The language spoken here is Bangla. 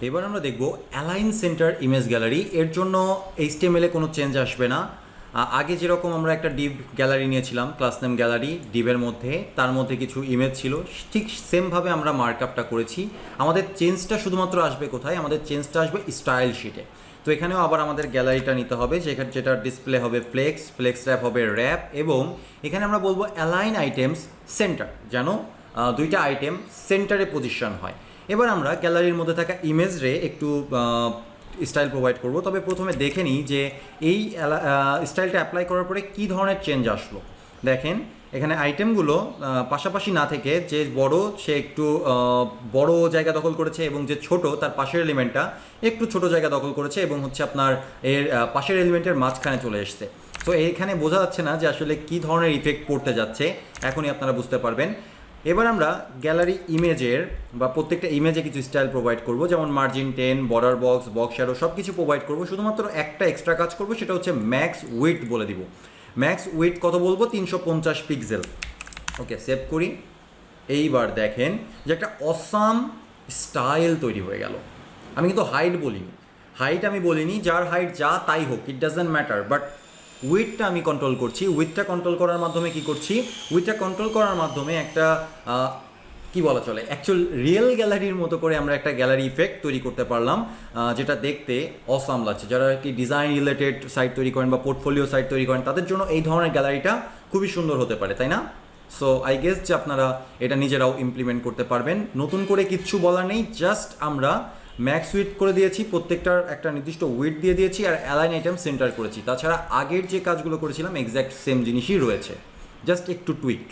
এবার আমরা দেখব অ্যালাইন সেন্টার ইমেজ গ্যালারি। এর জন্য এইচটিএমএলে কোনো চেঞ্জ আসবে না। আগে যেরকম আমরা একটা ডিভ গ্যালারি নিয়েছিলাম, ক্লাস নেম গ্যালারি, ডিভের মধ্যে তার মধ্যে কিছু ইমেজ ছিল, ঠিক সেমভাবে আমরা মার্কআপটা করেছি। আমাদের চেঞ্জটা শুধুমাত্র আসবে কোথায়? আমাদের চেঞ্জটা আসবে স্টাইল শিটে। তো এখানেও আবার আমাদের গ্যালারিটা নিতে হবে, যেটা ডিসপ্লে হবে ফ্লেক্স র্যাপ হবে র্যাপ, এবং এখানে আমরা বলবো অ্যালাইন আইটেমস সেন্টার, যেন দুইটা আইটেম সেন্টারে পজিশন হয়। এবার আমরা গ্যালারির মধ্যে থাকা ইমেজ রে একটু স্টাইল প্রোভাইড করব। তবে প্রথমে দেখে নিই যে এই স্টাইলটা অ্যাপ্লাই করার পরে কী ধরনের চেঞ্জ আসলো। দেখেন এখানে আইটেমগুলো পাশাপাশি না থেকে যে বড় সে একটু বড় জায়গা দখল করেছে, এবং যে ছোট তার পাশের এলিমেন্টটা একটু ছোট জায়গা দখল করেছে, এবং হচ্ছে আপনার এর পাশের এলিমেন্টের মাঝখানে চলে এসছে। তো এইখানে বোঝা যাচ্ছে না যে আসলে কী ধরনের ইফেক্ট পড়তে যাচ্ছে, এখনই আপনারা বুঝতে পারবেন। এবার আমরা গ্যালারি ইমেজের বা প্রত্যেকটা ইমেজে কিছু স্টাইল প্রোভাইড করব, যেমন মার্জিন 10, বর্ডার বক্স শ্যাডো সব কিছু প্রোভাইড করব। শুধুমাত্র একটা এক্সট্রা কাজ করব, সেটা হচ্ছে ম্যাক্স উইডথ বলে দিব। ম্যাক্স উইডথ কত বলবো? 350 পিক্সেল। ওকে, সেভ করি। এইবার দেখেন যে একটা অসাম স্টাইল তৈরি হয়ে গেল। আমি কিন্তু হাইট বলিনি, আমি বলিনি যার হাইট যা তাই হোক, ইট ডাজন্ট ম্যাটার, বাট উইথটা আমি কন্ট্রোল করছি। উইথটা কন্ট্রোল করার মাধ্যমে কি করছি? উইথটা কন্ট্রোল করার মাধ্যমে একটা কি বলা চলে, অ্যাকচুয়াল রিয়েল গ্যালারির মতো করে আমরা একটা গ্যালারি ইফেক্ট তৈরি করতে পারলাম, যেটা দেখতে অসাম লাগছে। যারা কি ডিজাইন রিলেটেড সাইট তৈরি করেন বা পোর্টফোলিও সাইট তৈরি করেন, তাদের জন্য এই ধরনের গ্যালারিটা খুবই সুন্দর হতে পারে, তাই না? সো আই গেস যে আপনারা এটা নিজেরাও ইমপ্লিমেন্ট করতে পারবেন। নতুন করে কিচ্ছু বলার নেই, জাস্ট আমরা ম্যাক্স উইথ করে দিয়েছি, প্রত্যেকটার একটা নির্দিষ্ট উইথ দিয়ে দিয়েছি, আর অ্যালাইন আইটেম সেন্টার করেছি। তাছাড়া আগের যে কাজগুলো করেছিলাম এক্স্যাক্ট সেম জিনিসই রয়েছে, জাস্ট একটু টুইক।